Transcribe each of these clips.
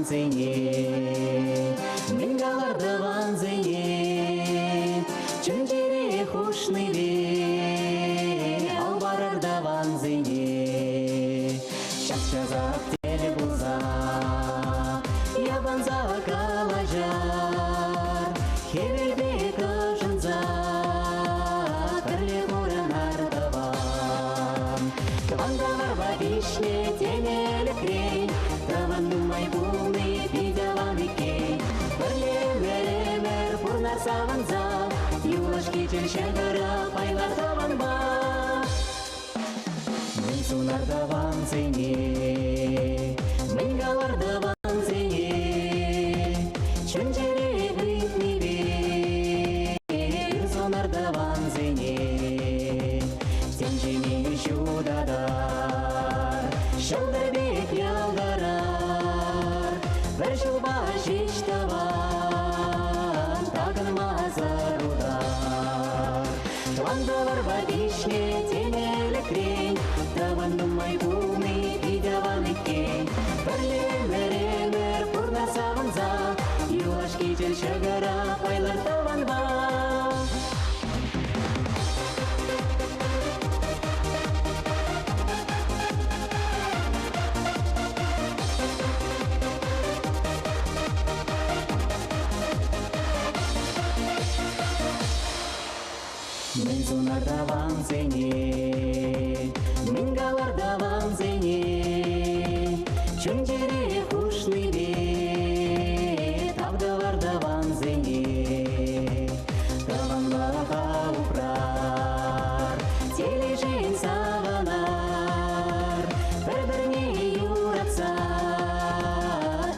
зене, мингаларда ван зене, чунжере хушны бе, албарарда ван зене, час жазак теле булза, ябанза калажар, хевелбе кыжынза, тірле мұрынарда ван. Тавандар ба вишне тенелі крей, таваннумай булны видяван икей, бірлемер пурнар саванза, юлаш кечер шагара пайлар таванба. Мен сунарда ван зене, мингаларда ван зене, чунжере гритни бе, сонарда ван зене, сенжене шудадар, шылдырбек ялдарар, бір жылба жеш таван, тағынмазар удар. Тавандалар ба вишне тенелі крей, таваннумай булны видяван икей, бірлемер пурнар саванза, юлаш кечер шагара пайлар таванба. Мен сунарда ван зене, мингаларда ван зене, чунжере хушны бе, тавдаларда ван зене, таванлаға упрар, тележен саванар, бір-біріне юратса,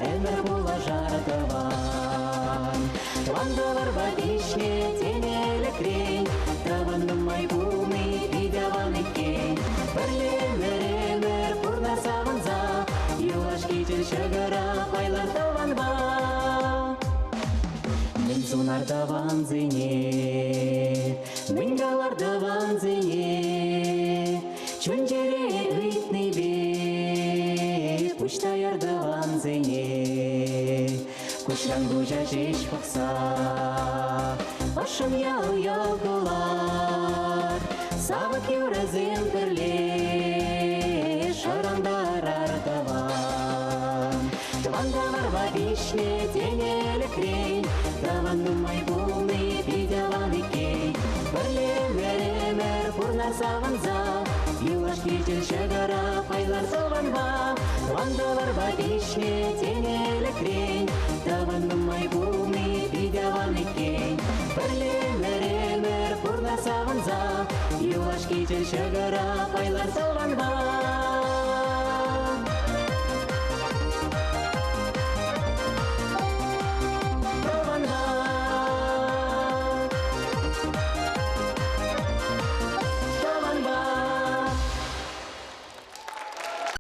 өмір бола жартаван. Тавандалар ба вишне тенелі крей, таваннумай булны видяван икей, бірлемер пурнар саванза, юлаш кечер шагара пайлар таванба. Мен сунарда ван зене, мингаларда ван зене, чунжере ыйтны бе, пуштаярда ван зене, кушран гужа жеш бақса, ашым ял болар, сабык юразен пірле, шарандар артаван. Тавандалар ба вишне тенелі крей, таваннумай булны видяван икей, бірлемер пурнар саванза, юлаш кечер шагара пайлар таванба. Тавандалар ба вишне тенелі крей, таваннумай булны видяван икей, бірлемер пурнар саванза, юлаш кечер шагара пайлар таванба.